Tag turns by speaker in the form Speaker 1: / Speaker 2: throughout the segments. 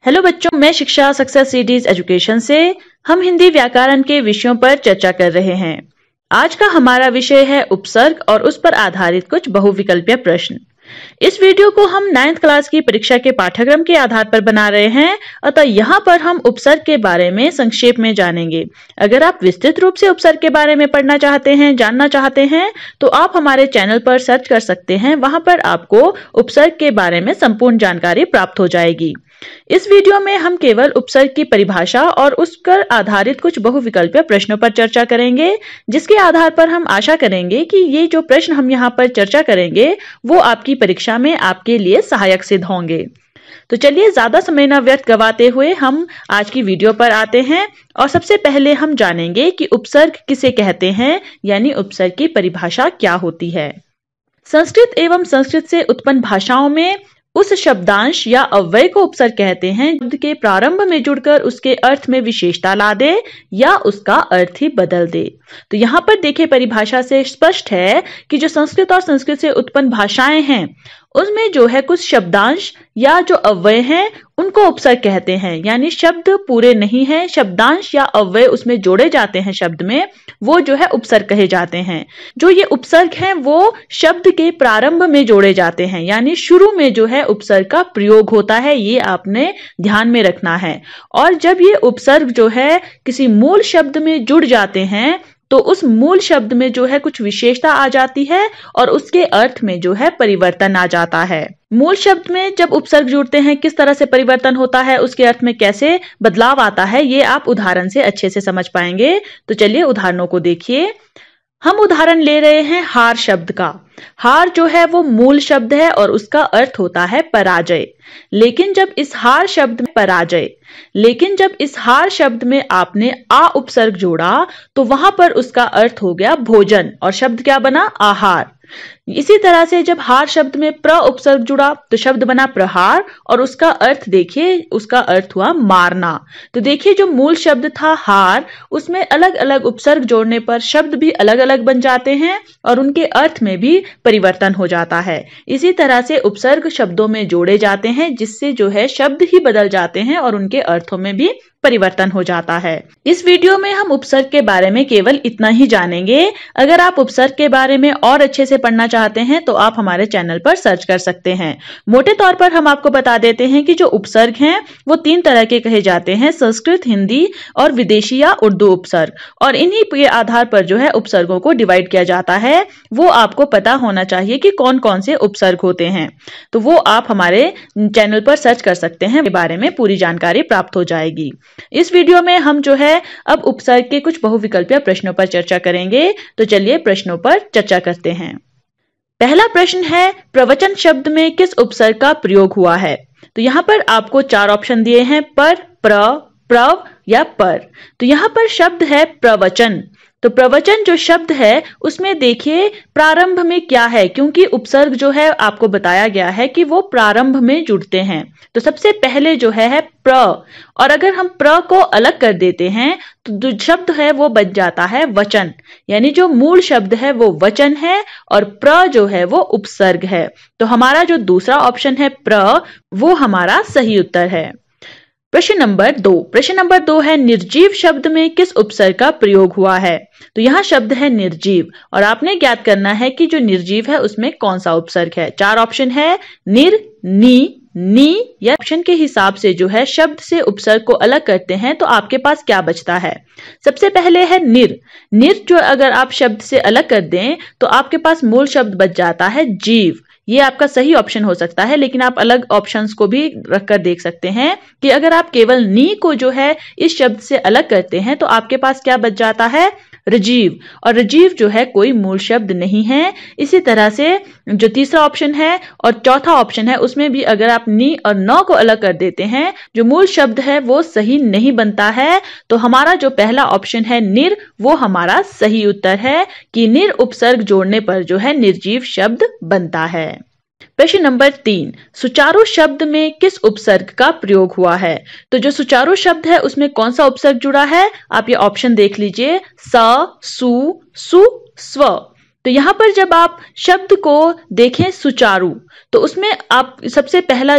Speaker 1: Hello बच्चों, मैं शिक्षा सक्सेस सीरीज एजुकेशन से हम हिंदी व्याकरण के विषयों पर चर्चा कर रहे हैं। आज का हमारा विषय है उपसर्ग और उस पर आधारित कुछ बहुविकल्पीय प्रश्न। इस वीडियो को हम 9th क्लास की परीक्षा के पाठ्यक्रम के आधार पर बना रहे हैं, अतः यहाँ पर हम उपसर्ग के बारे में संक्षेप में जानेंगे। अगर आप विस्तृत रूप से उपसर्ग के बारे में पढ़ना चाहते हैं, जानना चाहते हैं, तो आप हमारे चैनल पर सर्च कर सकते हैं। वहां पर आपको उपसर्ग के बारे में संपूर्ण जानकारी प्राप्त हो जाएगी। इस वीडियो में हम केवल उपसर्ग की परिभाषा और उस पर आधारित कुछ बहुविकल्पीय प्रश्नों पर चर्चा करेंगे, जिसके आधार पर हम आशा करेंगे कि ये जो प्रश्न हम यहाँ पर चर्चा करेंगे वो आपकी परीक्षा में आपके लिए सहायक सिद्ध होंगे। तो चलिए ज्यादा समय न व्यर्थ गवाते हुए हम आज की वीडियो पर आते हैं और सबसे पहले हम जानेंगे कि उपसर्ग किसे कहते हैं, यानी उपसर्ग की परिभाषा क्या होती है। संस्कृत एवं संस्कृत से उत्पन्न भाषाओं में उस शब्दांश या अव्यय को उपसर्ग कहते हैं शब्द के प्रारंभ में जुड़कर उसके अर्थ में विशेषता ला दे या उसका अर्थ ही बदल दे। तो यहाँ पर देखिए, परिभाषा से स्पष्ट है कि जो संस्कृत और संस्कृत से उत्पन्न भाषाएं हैं उसमें जो है कुछ शब्दांश या जो अव्यय हैं उनको उपसर्ग कहते हैं। यानी शब्द पूरे नहीं है, शब्दांश या अव्यय उसमें जोड़े जाते हैं शब्द में, वो जो है उपसर्ग कहे जाते हैं। जो ये उपसर्ग हैं वो शब्द के प्रारंभ में जोड़े जाते हैं, यानी शुरू में जो है उपसर्ग का प्रयोग होता है, ये आपने ध्यान में रखना है। और जब ये उपसर्ग जो है किसी मूल शब्द में जुड़ जाते हैं तो उस मूल शब्द में जो है कुछ विशेषता आ जाती है और उसके अर्थ में जो है परिवर्तन आ जाता है। मूल शब्द में जब उपसर्ग जुड़ते हैं किस तरह से परिवर्तन होता है, उसके अर्थ में कैसे बदलाव आता है, ये आप उदाहरण से अच्छे से समझ पाएंगे। तो चलिए उदाहरणों को देखिए। हम उदाहरण ले रहे हैं हार शब्द का। हार जो है वो मूल शब्द है और उसका अर्थ होता है पराजय। लेकिन जब इस हार शब्द में आपने आ उपसर्ग जोड़ा तो वहां पर उसका अर्थ हो गया भोजन और शब्द क्या बना, आहार। इसी तरह से जब हार शब्द में प्र उपसर्ग जुड़ा तो शब्द बना प्रहार और उसका अर्थ देखिए, उसका अर्थ हुआ मारना। तो देखिए, जो मूल शब्द था हार, उसमें अलग अलग उपसर्ग जोड़ने पर शब्द भी अलग अलग बन जाते हैं और उनके अर्थ में भी परिवर्तन हो जाता है। इसी तरह से उपसर्ग शब्दों में जोड़े जाते हैं जिससे जो है शब्द ही बदल जाते हैं और उनके अर्थों में भी परिवर्तन हो जाता है। इस वीडियो में हम उपसर्ग के बारे में केवल इतना ही जानेंगे। अगर आप उपसर्ग के बारे में और अच्छे से पढ़ना चाहते हैं तो आप हमारे चैनल पर सर्च कर सकते हैं। मोटे तौर पर हम आपको बता देते हैं कि जो उपसर्ग हैं वो 3 तरह के कहे जाते हैं, संस्कृत, हिंदी और विदेशी या उर्दू उपसर्ग। और इन्हीं के आधार पर जो है उपसर्गों को डिवाइड किया जाता है। वो आपको पता होना चाहिए कि कौन कौन से उपसर्ग होते हैं, तो वो आप हमारे चैनल पर सर्च कर सकते हैं, के बारे में पूरी जानकारी प्राप्त हो जाएगी। इस वीडियो में हम जो है अब उपसर्ग के कुछ बहुविकल्पीय प्रश्नों पर चर्चा करेंगे। तो चलिए प्रश्नों पर चर्चा करते हैं। पहला प्रश्न है, प्रवचन शब्द में किस उपसर्ग का प्रयोग हुआ है? तो यहाँ पर आपको 4 ऑप्शन दिए हैं, पर, प्र, प्रव या पर। तो यहाँ पर शब्द है प्रवचन। तो प्रवचन जो शब्द है उसमें देखिए प्रारंभ में क्या है, क्योंकि उपसर्ग जो है आपको बताया गया है कि वो प्रारंभ में जुड़ते हैं। तो सबसे पहले जो है प्र, और अगर हम प्र को अलग कर देते हैं तो जो शब्द है वो बन जाता है वचन। यानी जो मूल शब्द है वो वचन है और प्र जो है वो उपसर्ग है। तो हमारा जो दूसरा ऑप्शन है प्र, वो हमारा सही उत्तर है। प्रश्न नंबर 2 है, निर्जीव शब्द में किस उपसर्ग का प्रयोग हुआ है? तो यहाँ शब्द है निर्जीव और आपने ज्ञात करना है कि जो निर्जीव है उसमें कौन सा उपसर्ग है। 4 ऑप्शन है, निर, नी, नी या ऑप्शन के हिसाब से जो है शब्द से उपसर्ग को अलग करते हैं तो आपके पास क्या बचता है। सबसे पहले है निर। निर जो अगर आप शब्द से अलग कर दें तो आपके पास मूल शब्द बच जाता है जीव। ये आपका सही ऑप्शन हो सकता है, लेकिन आप अलग ऑप्शंस को भी रखकर देख सकते हैं कि अगर आप केवल नी को जो है इस शब्द से अलग करते हैं तो आपके पास क्या बच जाता है, रजीव। और रजीव जो है कोई मूल शब्द नहीं है। इसी तरह से जो तीसरा ऑप्शन है और चौथा ऑप्शन है उसमें भी अगर आप नी और न को अलग कर देते हैं, जो मूल शब्द है वो सही नहीं बनता है। तो हमारा जो पहला ऑप्शन है निर, वो हमारा सही उत्तर है कि निर उपसर्ग जोड़ने पर जो है निर्जीव शब्द बनता है। प्रश्न नंबर 3, सुचारू शब्द में किस उपसर्ग का प्रयोग हुआ है? तो जो सुचारू शब्द है उसमें कौन सा उपसर्ग जुड़ा है? आप ये ऑप्शन देख लीजिए, स, सु, सु, स्व। तो यहाँ पर जब आप शब्द को देखें सुचारू, तो उसमें आप सबसे पहला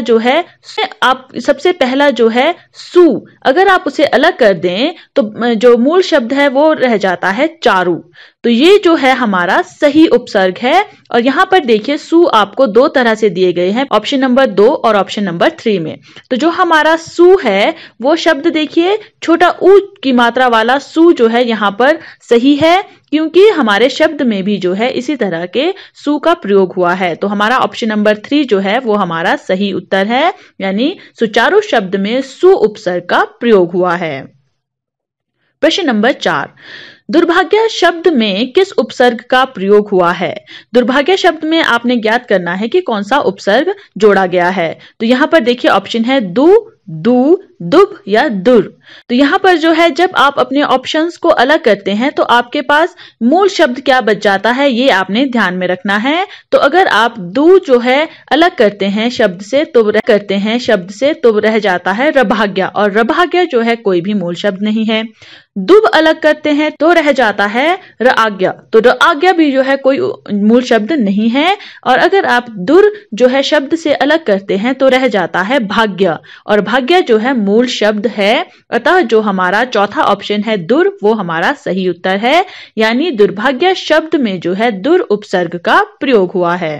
Speaker 1: जो है सु, अगर आप उसे अलग कर दें तो जो मूल शब्द है वो रह जाता है चारू। तो ये जो है हमारा सही उपसर्ग है। और यहाँ पर देखिए सु आपको दो तरह से दिए गए हैं, ऑप्शन नंबर 2 और ऑप्शन नंबर 3 में। तो जो हमारा सु है वो शब्द देखिए छोटा ऊ की मात्रा वाला सु जो है यहाँ पर सही है, क्योंकि हमारे शब्द में भी जो है इसी तरह के सु का प्रयोग हुआ है। तो हमारा ऑप्शन नंबर 3 जो है वो हमारा सही उत्तर है, यानी सुचारू शब्द में सु उपसर्ग का प्रयोग हुआ है। प्रश्न नंबर 4, दुर्भाग्य शब्द में किस उपसर्ग का प्रयोग हुआ है? दुर्भाग्य शब्द में आपने ज्ञात करना है कि कौन सा उपसर्ग जोड़ा गया है। तो यहाँ पर देखिए ऑप्शन है दु, दू, दुब या दुर। तो यहाँ पर जो है जब आप अपने ऑप्शंस को अलग करते हैं तो आपके पास मूल शब्द क्या बच जाता है, ये आपने ध्यान में रखना है। तो अगर आप दू जो है अलग करते हैं शब्द से तो रह जाता है रभाग्य, और रभाग्य जो है कोई भी मूल शब्द नहीं है। दुब अलग करते हैं तो रह जाता है रआज्ञा, तो रआज्ञा भी जो है कोई मूल शब्द नहीं है। और अगर आप दुर जो है शब्द से अलग करते हैं तो रह जाता है भाग्य, और भाग्य जो है मूल शब्द है। अतः जो हमारा चौथा ऑप्शन है दुर वो हमारा सही उत्तर है, यानी दुर्भाग्य शब्द में जो है दुर उपसर्ग का प्रयोग हुआ है।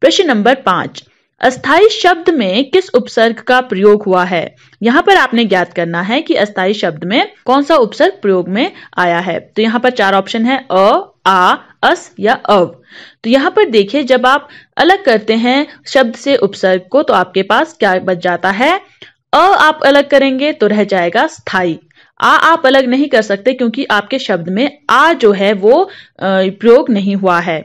Speaker 1: प्रश्न नंबर 5, अस्थाई शब्द में किस उपसर्ग का प्रयोग हुआ है? यहाँ पर आपने ज्ञात करना है कि अस्थाई शब्द में कौन सा उपसर्ग प्रयोग में आया है। तो यहाँ पर 4 ऑप्शन है अ, आ, अस या अव। तो यहाँ पर देखिए जब आप अलग करते हैं शब्द से उपसर्ग को तो आपके पास क्या बच जाता है, अ आप अलग करेंगे तो रह जाएगा स्थाई। आ आप अलग नहीं कर सकते क्योंकि आपके शब्द में आ जो है वो प्रयोग नहीं हुआ है।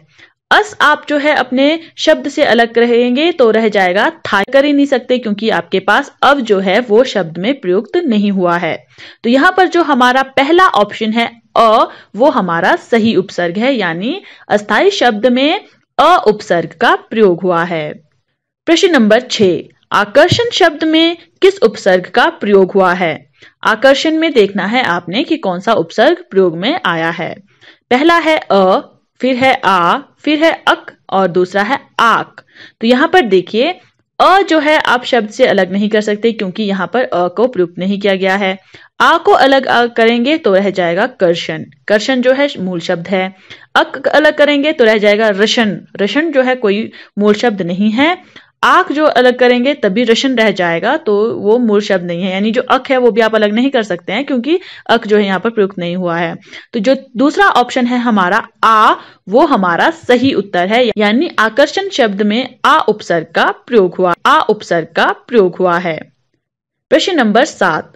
Speaker 1: अस आप जो है अपने शब्द से अलग करेंगे तो रह जाएगा था, कर ही नहीं सकते क्योंकि आपके पास अव जो है वो शब्द में प्रयुक्त नहीं हुआ है। तो यहाँ पर जो हमारा पहला ऑप्शन है अ वो हमारा सही उपसर्ग है, यानी अस्थाई शब्द में अ उपसर्ग का प्रयोग हुआ है। प्रश्न नंबर 6, आकर्षण शब्द में किस उपसर्ग का प्रयोग हुआ है? आकर्षण में देखना है आपने कि कौन सा उपसर्ग प्रयोग में आया है। पहला है अ, फिर है आ, फिर है अक और दूसरा है आक। तो यहाँ पर देखिए अ जो है आप शब्द से अलग नहीं कर सकते क्योंकि यहाँ पर अ को प्रयुक्त नहीं किया गया है। आ को अलग करेंगे तो रह जाएगा कर्षण, कर्षण जो है मूल शब्द है। अक अलग करेंगे तो रह जाएगा रशन, रशन जो है कोई मूल शब्द नहीं है। आक जो अलग करेंगे तभी रशन रह जाएगा, तो वो मूल शब्द नहीं है, यानी जो अक है वो भी आप अलग नहीं कर सकते हैं क्योंकि अक जो है यहाँ पर प्रयुक्त नहीं हुआ है। तो जो दूसरा ऑप्शन है हमारा आ वो हमारा सही उत्तर है, यानी आकर्षण शब्द में आ उपसर्ग का प्रयोग हुआ है। प्रश्न नंबर 7,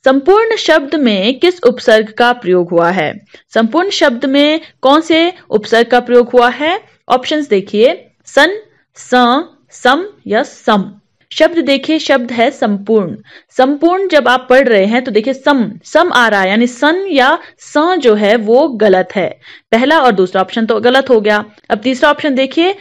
Speaker 1: संपूर्ण शब्द में किस उपसर्ग का प्रयोग हुआ है? संपूर्ण शब्द में कौन से उपसर्ग का प्रयोग हुआ है? ऑप्शंस देखिए सन, स, सम या सम। शब्द देखिए शब्द है संपूर्ण, संपूर्ण जब आप पढ़ रहे हैं तो देखिए सम आ रहा है, यानी सन या स जो है वो गलत है। पहला और दूसरा ऑप्शन तो गलत हो गया। अब तीसरा ऑप्शन देखिए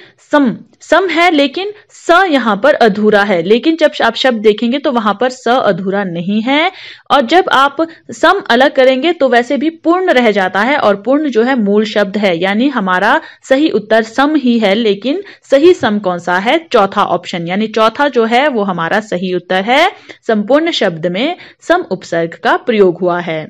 Speaker 1: सम है लेकिन स यहाँ पर अधूरा है, लेकिन जब आप शब्द देखेंगे तो वहां पर स अधूरा नहीं है। और जब आप सम अलग करेंगे तो वैसे भी पूर्ण रह जाता है, और पूर्ण जो है मूल शब्द है, यानी हमारा सही उत्तर सम ही है। लेकिन सही सम कौन सा है? चौथा ऑप्शन, यानी चौथा जो है वो हमारा सही उत्तर है। संपूर्ण शब्द में सम उपसर्ग का प्रयोग हुआ है।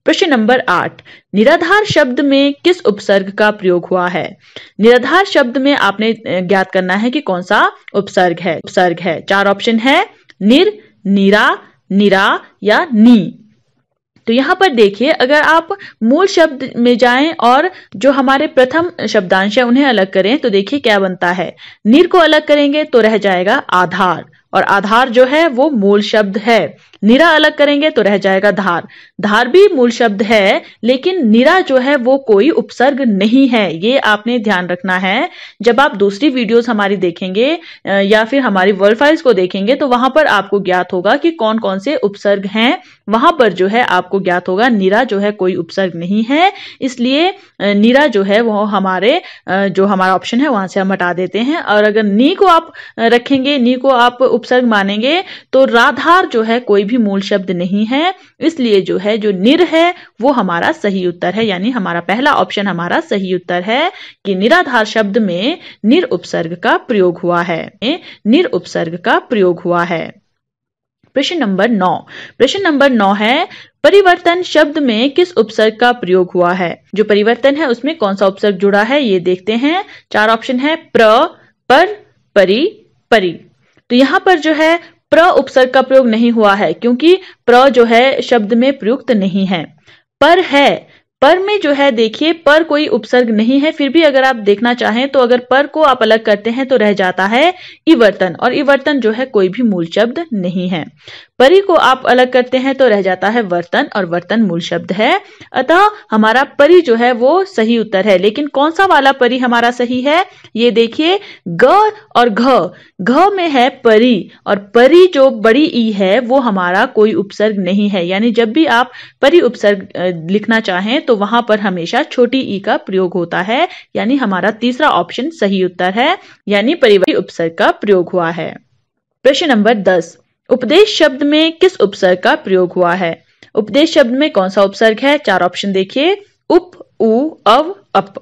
Speaker 1: प्रश्न नंबर 8, निराधार शब्द में किस उपसर्ग का प्रयोग हुआ है? निराधार शब्द में आपने ज्ञात करना है कि कौन सा उपसर्ग है। 4 ऑप्शन है निर, निरा, निरा या नी। तो यहाँ पर देखिए अगर आप मूल शब्द में जाएं और जो हमारे प्रथम शब्दांश है उन्हें अलग करें तो देखिए क्या बनता है। निर को अलग करेंगे तो रह जाएगा आधार, और आधार जो है वो मूल शब्द है। निरा अलग करेंगे तो रह जाएगा धार, धार भी मूल शब्द है लेकिन निरा जो है वो कोई उपसर्ग नहीं है। ये आपने ध्यान रखना है। जब आप दूसरी वीडियोस हमारी देखेंगे या फिर हमारी वर्ड फाइल्स को देखेंगे तो वहां पर आपको ज्ञात होगा कि कौन कौन से उपसर्ग हैं। वहां पर जो है आपको ज्ञात होगा निरा जो है कोई उपसर्ग नहीं है, इसलिए निरा जो है वो हमारे जो हमारा ऑप्शन है वहां से हम हटा देते हैं। और अगर नी को आप रखेंगे, नी को आप उपसर्ग मानेंगे तो राधार जो है कोई भी भी मूल शब्द नहीं है, इसलिए जो है जो निर है वो हमारा सही उत्तर है। यानी हमारा पहला ऑप्शन हमारा सही उत्तर है कि निराधार शब्द में निर उपसर्ग का प्रयोग हुआ है। निर उपसर्ग का प्रयोग हुआ है। प्रश्न नंबर 9। प्रश्न नंबर 9 है, परिवर्तन शब्द में किस उपसर्ग का प्रयोग हुआ है? जो परिवर्तन है उसमें कौन सा उपसर्ग जुड़ा है ये देखते हैं। 4 ऑप्शन है प्र, पर, परि, परि। तो यहां पर जो है प्र उपसर्ग का प्रयोग नहीं हुआ है क्योंकि प्र जो है शब्द में प्रयुक्त नहीं है। पर है, पर में जो है देखिए पर कोई उपसर्ग नहीं है, फिर भी अगर आप देखना चाहें तो अगर पर को आप अलग करते हैं तो रह जाता है इवर्तन, और इवर्तन जो है कोई भी मूल शब्द नहीं है। परि को आप अलग करते हैं तो रह जाता है वर्तन, और वर्तन मूल शब्द है। अतः हमारा परि जो है वो सही उत्तर है। लेकिन कौन सा वाला परि हमारा सही है ये देखिए, ग और घ में है परि, और परि जो बड़ी ई है वो हमारा कोई उपसर्ग नहीं है। यानी जब भी आप परि उपसर्ग लिखना चाहें तो वहां पर हमेशा छोटी ई का प्रयोग होता है। यानी हमारा तीसरा ऑप्शन सही उत्तर है, यानी परिवर्ती उपसर्ग का प्रयोग हुआ है। प्रश्न नंबर 10। उपदेश शब्द में किस उपसर्ग का प्रयोग हुआ है? उपदेश शब्द में कौन सा उपसर्ग है? 4 ऑप्शन देखिए, उप, उ, अव, अप।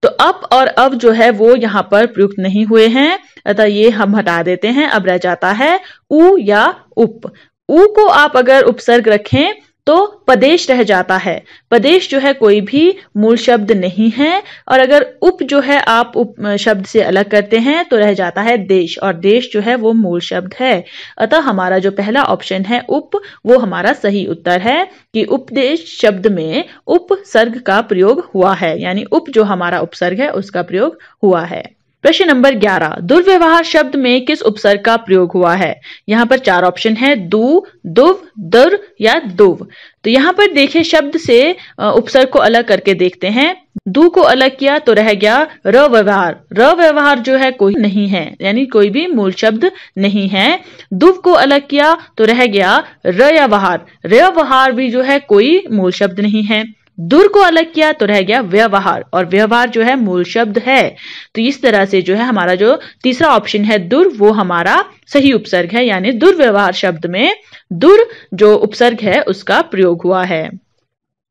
Speaker 1: तो अप और अव जो है वो यहाँ पर प्रयुक्त नहीं हुए हैं, अतः ये हम हटा देते हैं। अब रह जाता है उ या उप। उ को आप अगर उपसर्ग रखें तो पदेश रह जाता है। पदेश जो है कोई भी मूल शब्द नहीं है, और अगर उप जो है आप उप शब्द से अलग करते हैं तो रह जाता है देश, और देश जो है वो मूल शब्द है। अतः हमारा जो पहला ऑप्शन है उप वो हमारा सही उत्तर है कि उपदेश शब्द में उपसर्ग का प्रयोग हुआ है। यानी उप जो हमारा उपसर्ग है उसका प्रयोग हुआ है। प्रश्न नंबर 11। दुर्व्यवहार शब्द में किस उपसर्ग का प्रयोग हुआ है? यहाँ पर 4 ऑप्शन है, दु, दुव, दुर या दुव। तो यहाँ पर देखिए शब्द से उपसर्ग को अलग करके देखते हैं। दु को अलग किया तो रह गया र व्यवहार। र व्यवहार जो है कोई नहीं है, यानी कोई भी मूल शब्द नहीं है। दुव को अलग किया तो रह गया रयवहार। रयवहार भी जो है कोई मूल शब्द नहीं है। दुर को अलग किया तो रह गया व्यवहार, और व्यवहार जो है मूल शब्द है। तो इस तरह से जो है हमारा जो तीसरा ऑप्शन है दुर वो हमारा सही उपसर्ग है। यानी दुर्व्यवहार शब्द में दुर जो उपसर्ग है उसका प्रयोग हुआ है।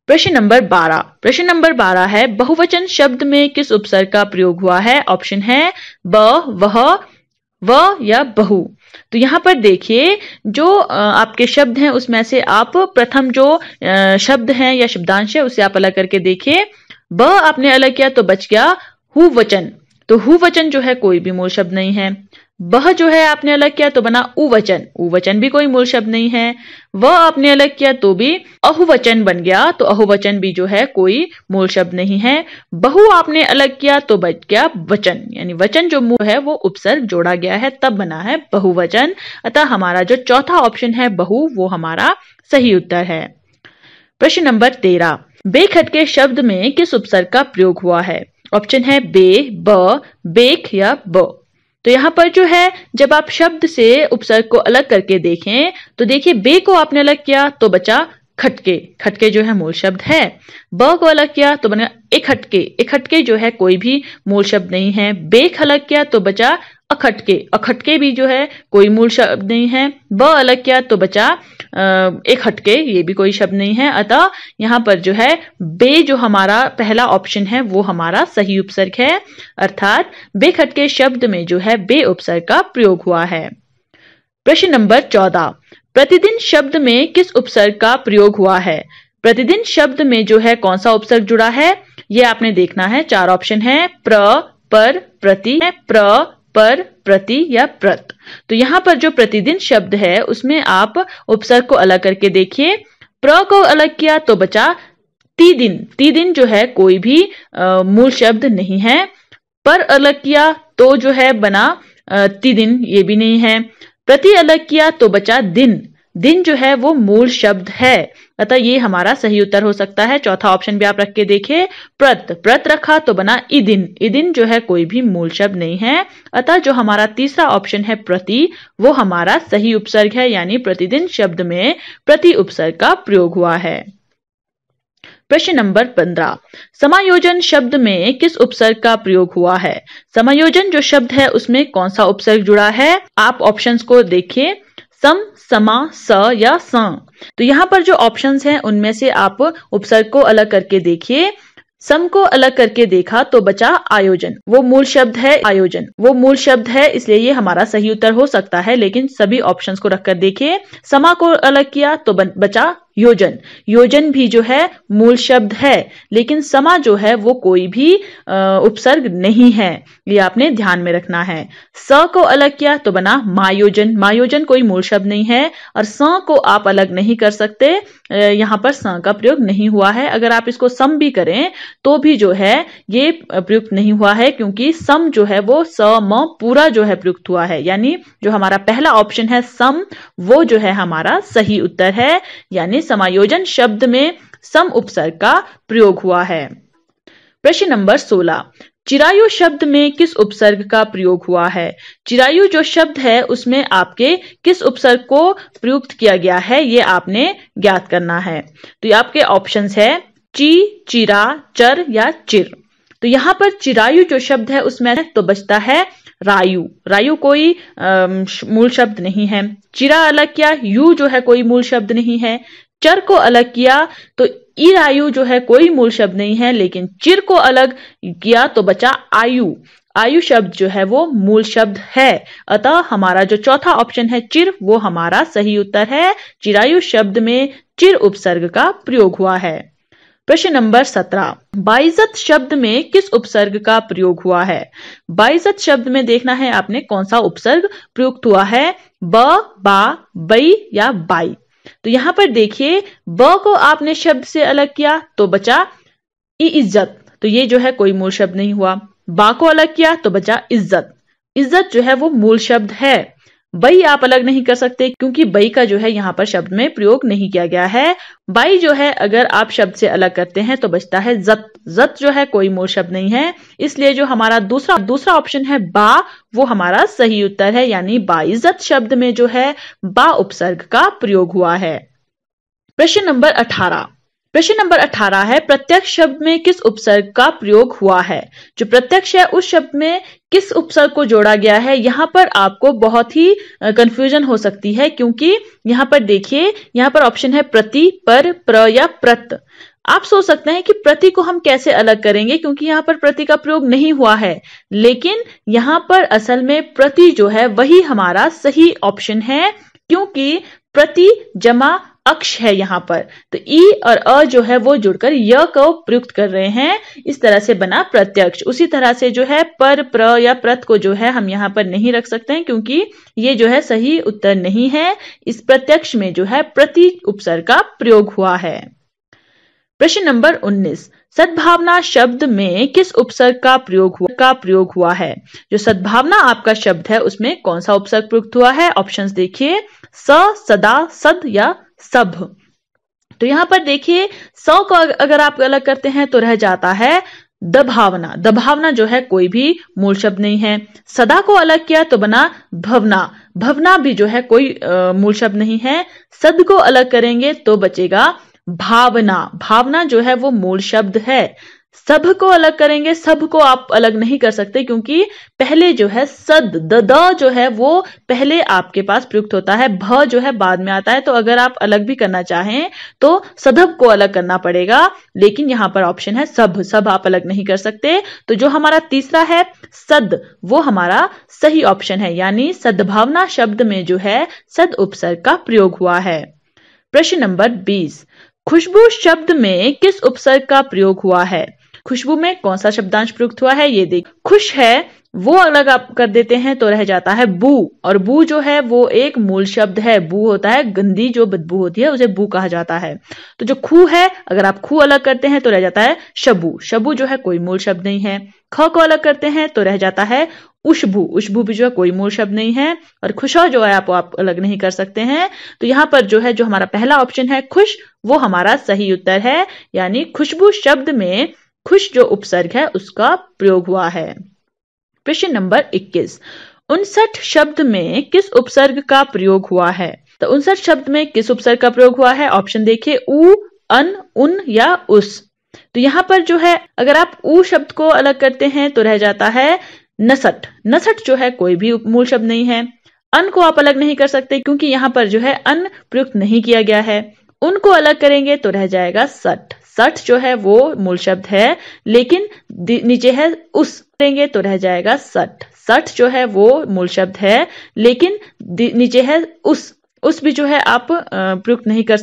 Speaker 1: प्रश्न नंबर 12। प्रश्न नंबर 12 है, बहुवचन शब्द में किस उपसर्ग का प्रयोग हुआ है? ऑप्शन है ब, वह, व या बहु। तो यहाँ पर देखिए जो आपके शब्द हैं उसमें से आप प्रथम जो शब्द हैं या शब्दांश है उसे आप अलग करके देखिए। ब आपने अलग किया तो बच गया हु वचन। तो हु वचन जो है कोई भी मूल शब्द नहीं है। बह जो है आपने अलग किया तो बना उवचन। उवचन भी कोई मूल शब्द नहीं है। व आपने अलग किया तो भी अहुवचन बन गया, तो अहुवचन भी जो है कोई मूल शब्द नहीं है। बहु आपने अलग किया तो बच गया वचन, यानी वचन जो मूल है वो उपसर्ग जोड़ा गया है तब बना है बहुवचन। अतः हमारा जो चौथा ऑप्शन है बहु वो हमारा सही उत्तर है। प्रश्न नंबर 13। बेखटके शब्द में किस उपसर्ग का प्रयोग हुआ है? ऑप्शन है बे, ब, बेख या ब। तो यहाँ पर जो है जब आप शब्द से उपसर्ग को अलग करके देखें तो देखिए बे को आपने अलग किया तो बचा खटके। खटके जो है मूल शब्द है। ब को अलग किया तो बना इकहटके। इकहटके जो है कोई भी मूल शब्द नहीं है। बेख अलग किया तो बचा अखटके। अखटके भी जो है कोई मूल शब्द नहीं है। ब अलग किया तो बचा इकहटके, ये भी कोई शब्द नहीं है। अतः यहाँ पर जो है बे जो हमारा पहला ऑप्शन है वो हमारा सही उपसर्ग है, अर्थात बेखटके शब्द में जो है बे उपसर्ग का प्रयोग हुआ है। प्रश्न नंबर 14। प्रतिदिन शब्द में किस उपसर्ग का प्रयोग हुआ है? प्रतिदिन शब्द में जो है कौन सा उपसर्ग जुड़ा है ये आपने देखना है। 4 ऑप्शन है, प्र, पर, प्रति, प्र, पर, प्रति या प्रत। तो यहाँ पर जो प्रतिदिन शब्द है उसमें आप उपसर्ग को अलग करके देखिए। प्र को अलग किया तो बचा ती दिन। ती दिन जो है कोई भी मूल शब्द नहीं है। पर अलग किया तो जो है बना ती दिन, ये भी नहीं है। प्रति अलग किया तो बचा दिन। दिन जो है वो मूल शब्द है, अतः ये हमारा सही उत्तर हो सकता है। चौथा ऑप्शन भी आप रख के देखिए। प्रत, प्रत रखा तो बना इदिन। इदिन जो है कोई भी मूल शब्द नहीं है, अतः जो हमारा तीसरा ऑप्शन है प्रति वो हमारा सही उपसर्ग है, यानी प्रतिदिन शब्द में प्रति उपसर्ग का प्रयोग हुआ है। प्रश्न नंबर 15। समायोजन शब्द में किस उपसर्ग का प्रयोग हुआ है? समायोजन जो शब्द है उसमें कौन सा उपसर्ग जुड़ा है? आप ऑप्शंस को देखिए। सम, समा, स या स। तो यहाँ पर जो ऑप्शंस हैं उनमें से आप उपसर्ग को अलग करके देखिए। सम को अलग करके देखा तो बचा आयोजन, वो मूल शब्द है। आयोजन वो मूल शब्द है, इसलिए ये हमारा सही उत्तर हो सकता है, लेकिन सभी ऑप्शंस को रखकर देखिए। समा को अलग किया तो बचा योजन। योजन भी जो है मूल शब्द है, लेकिन समा जो है वो कोई भी उपसर्ग नहीं है, ये आपने ध्यान में रखना है। स को अलग किया तो बना मायोजन। मायोजन कोई मूल शब्द नहीं है, और स को आप अलग नहीं कर सकते, यहाँ पर स का प्रयोग नहीं हुआ है। अगर आप इसको सम भी करें तो भी जो है ये प्रयुक्त नहीं हुआ है, क्योंकि सम जो है वो स म पूरा जो है प्रयुक्त हुआ है। यानी जो हमारा पहला ऑप्शन है सम, वो जो है हमारा सही उत्तर है, यानी समायोजन शब्द में सम उपसर्ग का प्रयोग हुआ है। प्रश्न नंबर 16, चिरायु शब्द में किस उपसर्ग का प्रयोग हुआ है? चिरायु जो शब्द है उसमें आपके किस उपसर्ग को प्रयुक्त किया गया है, ये आपने ज्ञात करना है। तो ये आपके ऑप्शंस है ची, चिरा, चर या चिर। तो यहाँ पर चिरायु जो शब्द है उसमें तो बचता है रायु। रायु कोई मूल शब्द नहीं है। चिरा अलग किया, यू जो है कोई मूल शब्द नहीं है। चर को अलग किया तो इरायु जो है कोई मूल शब्द नहीं है, लेकिन चिर को अलग किया तो बचा आयु। आयु शब्द जो है वो मूल शब्द है, अतः हमारा जो चौथा ऑप्शन है चिर, वो हमारा सही उत्तर है। चिरायु शब्द में चिर उपसर्ग का प्रयोग हुआ है। प्रश्न नंबर 17, बाइज्जत शब्द में किस उपसर्ग का प्रयोग हुआ है? बाइज्जत शब्द में देखना है आपने कौन सा उपसर्ग प्रयुक्त हुआ है, ब, बा, बई या बाई। तो यहां पर देखिए, ब को आपने शब्द से अलग किया तो बचा इज्जत, तो ये जो है कोई मूल शब्द नहीं हुआ। बा को अलग किया तो बचा इज्जत। इज्जत जो है वो मूल शब्द है। बई आप अलग नहीं कर सकते, क्योंकि बई का जो है यहाँ पर शब्द में प्रयोग नहीं किया गया है। बाई जो है अगर आप शब्द से अलग करते हैं तो बचता है जत। जत जो है कोई मूल शब्द नहीं है, इसलिए जो हमारा दूसरा ऑप्शन है बा, वो हमारा सही उत्तर है, यानी बाइज्जत शब्द में जो है बा उपसर्ग का प्रयोग हुआ है। प्रश्न नंबर 18, प्रश्न नंबर 18 है, प्रत्यक्ष शब्द में किस उपसर्ग का प्रयोग हुआ है? जो प्रत्यक्ष है उस शब्द में किस उपसर्ग को जोड़ा गया है? यहाँ पर आपको बहुत ही कंफ्यूजन हो सकती है, क्योंकि यहाँ पर देखिए, यहाँ पर ऑप्शन है प्रति, पर, प्र या प्रत। आप सोच सकते हैं कि प्रति को हम कैसे अलग करेंगे, क्योंकि यहाँ पर प्रति का प्रयोग नहीं हुआ है, लेकिन यहाँ पर असल में प्रति जो है वही हमारा सही ऑप्शन है, क्योंकि प्रति जमा अक्ष है यहाँ पर। तो ई और अ जो है वो जुड़कर य को प्रयुक्त कर रहे हैं, इस तरह से बना प्रत्यक्ष। उसी तरह से जो है पर, प्र या प्रत को जो है हम यहाँ पर नहीं रख सकते हैं, क्योंकि ये जो है सही उत्तर नहीं है। इस प्रत्यक्ष में जो है प्रति उपसर्ग का प्रयोग हुआ है। प्रश्न नंबर 19, सद्भावना शब्द में किस उपसर्ग का प्रयोग हुआ है? जो सद्भावना आपका शब्द है उसमें कौन सा उपसर्ग प्रयुक्त हुआ है? ऑप्शंस देखिए, स, सदा, सद या सब। तो यहां पर देखिए, स को अगर आप अलग करते हैं तो रह जाता है दभावना। दभावना जो है कोई भी मूल शब्द नहीं है। सदा को अलग किया तो बना भवना। भवना भी जो है कोई मूल शब्द नहीं है। सद को अलग करेंगे तो बचेगा भावना। भावना जो है वो मूल शब्द है। सब को अलग करेंगे, सब को आप अलग नहीं कर सकते, क्योंकि पहले जो है सद, द जो है वो पहले आपके पास प्रयुक्त होता है, भ जो है बाद में आता है। तो अगर आप अलग भी करना चाहें तो सदभ को अलग करना पड़ेगा, लेकिन यहाँ पर ऑप्शन है सब। सब आप अलग नहीं कर सकते। तो जो हमारा तीसरा है सद, वो हमारा सही ऑप्शन है, यानी सद्भावना शब्द में जो है सद उपसर्ग का प्रयोग हुआ है। प्रश्न नंबर 20, खुशबू शब्द में किस उपसर्ग का प्रयोग हुआ है? खुशबू में कौन सा शब्दांश प्रयुक्त हुआ है ये देख। खुश है वो अलग आप कर देते हैं तो रह जाता है बू, और बू जो है वो एक मूल शब्द है। बू होता है गंदी जो बदबू होती है, उसे बू कहा जाता है। तो जो खू है, अगर आप खू अलग करते हैं तो रह जाता है शबू। शबू जो है कोई मूल शब्द नहीं है। ख को अलग करते हैं तो रह जाता है उशबू। उशबू भी जो है कोई मूल शब्द नहीं है। और खुशा जो है आप अलग नहीं कर सकते हैं। तो यहाँ पर जो है जो हमारा पहला ऑप्शन है खुश, वो हमारा सही उत्तर है, यानी खुशबू शब्द में खुश जो उपसर्ग है उसका प्रयोग हुआ है। प्रश्न नंबर 21, 59 शब्द में किस उपसर्ग का प्रयोग हुआ है? तो 59 शब्द में किस उपसर्ग का प्रयोग हुआ है? ऑप्शन देखिए, उ, अन, उन या उस। तो यहाँ पर जो है अगर आप उ शब्द को अलग करते हैं तो रह जाता है नसठ। नसठ जो है कोई भी मूल शब्द नहीं है। अन को आप अलग नहीं कर सकते क्योंकि यहाँ पर जो है अन प्रयुक्त नहीं किया गया है। उनको अलग करेंगे तो रह जाएगा सठ। सठ जो है वो मूल शब्द है, लेकिन नीचे है उस, करेंगे तो रह जाएगा सठ। सठ जो है वो मूल शब्द है, लेकिन नीचे है उस भी जो है आप प्रयुक्त नहीं कर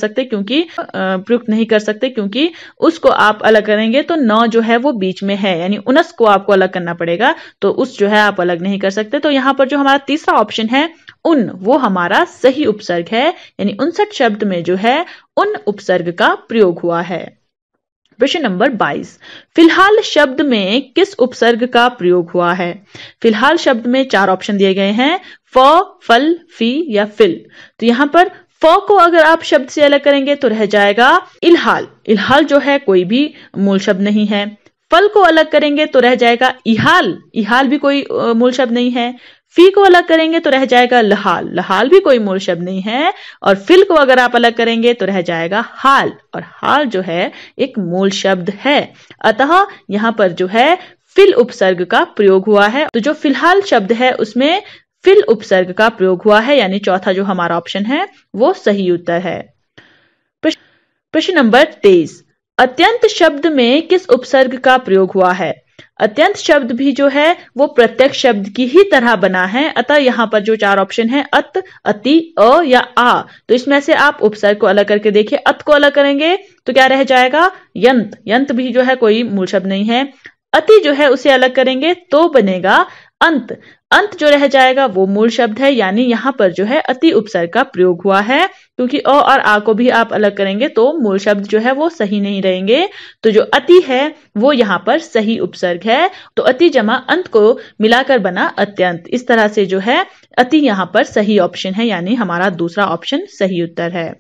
Speaker 1: सकते क्योंकि उसको आप अलग करेंगे तो न जो है वो बीच में है, यानी उनस को आपको अलग करना पड़ेगा, तो उस जो है आप अलग नहीं कर सकते। तो यहाँ पर जो हमारा तीसरा ऑप्शन है उन, वो हमारा सही उपसर्ग है, यानी 59 शब्द में जो है उन उपसर्ग का प्रयोग हुआ है। प्रश्न नंबर 22, फिलहाल शब्द में किस उपसर्ग का प्रयोग हुआ है? फिलहाल शब्द में 4 ऑप्शन दिए गए हैं, फ, फल, फी या फिल। तो यहाँ पर फ को अगर आप शब्द से अलग करेंगे तो रह जाएगा इलहाल। इलहाल जो है कोई भी मूल शब्द नहीं है। फल को अलग करेंगे तो रह जाएगा इहाल। इहाल भी कोई मूल शब्द नहीं है। फी को अलग करेंगे तो रह जाएगा लहाल। लहाल भी कोई मूल शब्द नहीं है। और फिल को अगर आप अलग करेंगे तो रह जाएगा हाल, और हाल जो है एक मूल शब्द है। अतः यहाँ पर जो है फिल उपसर्ग का प्रयोग हुआ है। तो जो फिलहाल शब्द है उसमें फिल उपसर्ग का प्रयोग हुआ है, यानी चौथा जो हमारा ऑप्शन है वो सही उत्तर है। प्रश्न नंबर 23, अत्यंत शब्द में किस उपसर्ग का प्रयोग हुआ है? अत्यंत शब्द भी जो है वो प्रत्यक्ष शब्द की ही तरह बना है। अतः यहाँ पर जो 4 ऑप्शन है अत, अति, अ या आ, तो इसमें से आप उपसर्ग को अलग करके देखिए। अत को अलग करेंगे तो क्या रह जाएगा यंत। यंत भी जो है कोई मूल शब्द नहीं है। अति जो है उसे अलग करेंगे तो बनेगा अंत। अंत जो रह जाएगा वो मूल शब्द है, यानी यहाँ पर जो है अति उपसर्ग का प्रयोग हुआ है, क्योंकि अ और आ को भी आप अलग करेंगे तो मूल शब्द जो है वो सही नहीं रहेंगे। तो जो अति है वो यहाँ पर सही उपसर्ग है। तो अति जमा अंत को मिलाकर बना अत्यंत। इस तरह से जो है अति यहाँ पर सही ऑप्शन है, यानी हमारा दूसरा ऑप्शन सही उत्तर है।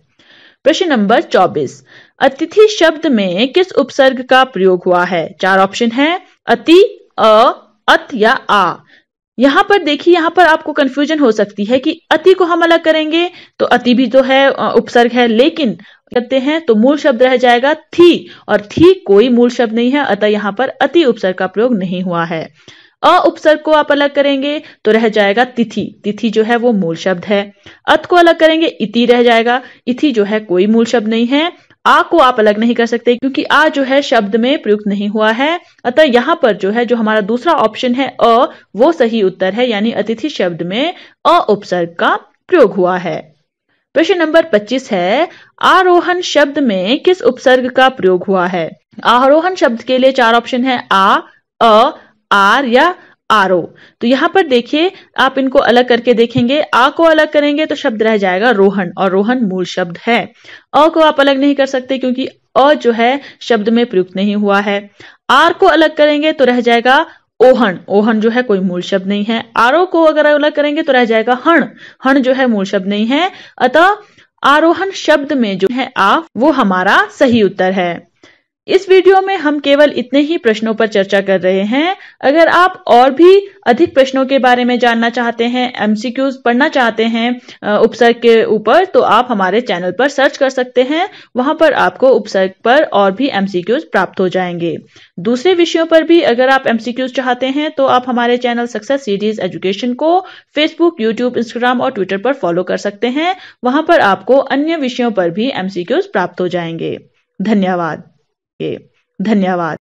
Speaker 1: प्रश्न नंबर 24, अतिथि शब्द में किस उपसर्ग का प्रयोग हुआ है? 4 ऑप्शन है, अति, अ, अत या आ। यहाँ पर देखिए, यहाँ पर आपको कंफ्यूजन हो सकती है कि अति को हम अलग करेंगे तो अति भी तो है उपसर्ग है, लेकिन करते हैं तो मूल शब्द रह जाएगा थी, और थी कोई मूल शब्द नहीं है। अतः यहाँ पर अति उपसर्ग का प्रयोग नहीं हुआ है। अ उपसर्ग को आप अलग करेंगे तो रह जाएगा तिथि। तिथि जो है वो मूल शब्द है। अत को अलग करेंगे इति रह जाएगा। इति जो है कोई मूल शब्द नहीं है। आ को आप अलग नहीं कर सकते क्योंकि आ जो है शब्द में प्रयुक्त नहीं हुआ है। अतः यहाँ पर जो है जो हमारा दूसरा ऑप्शन है अ, वो सही उत्तर है, यानी अतिथि शब्द में अ उपसर्ग का प्रयोग हुआ है। प्रश्न नंबर 25 है, आरोहण शब्द में किस उपसर्ग का प्रयोग हुआ है? आरोहण शब्द के लिए 4 ऑप्शन है, आ, अ, आर या आरो। तो यहाँ पर देखिए, आप इनको अलग करके देखेंगे। आ को अलग करेंगे तो शब्द रह जाएगा रोहन, और रोहन मूल शब्द है। अ को आप अलग नहीं कर सकते क्योंकि अ जो है शब्द में प्रयुक्त नहीं हुआ है। आर को अलग करेंगे तो रह जाएगा ओहन। ओहन जो है कोई मूल शब्द नहीं है। आरो को अगर अलग करेंगे तो रह जाएगा हण। हण जो है मूल शब्द नहीं है। अतः आरोहण शब्द में जो है आ, वो हमारा सही उत्तर है। इस वीडियो में हम केवल इतने ही प्रश्नों पर चर्चा कर रहे हैं। अगर आप और भी अधिक प्रश्नों के बारे में जानना चाहते हैं, एमसीक्यूज पढ़ना चाहते हैं उपसर्ग के ऊपर, तो आप हमारे चैनल पर सर्च कर सकते हैं। वहां पर आपको उपसर्ग पर और भी एमसीक्यूज प्राप्त हो जाएंगे। दूसरे विषयों पर भी अगर आप एमसीक्यूज चाहते हैं तो आप हमारे चैनल सक्सेस सीरीज एजुकेशन को फेसबुक, यूट्यूब, इंस्टाग्राम और ट्विटर पर फॉलो कर सकते हैं। वहां पर आपको अन्य विषयों पर भी एमसीक्यूज प्राप्त हो जाएंगे। धन्यवाद।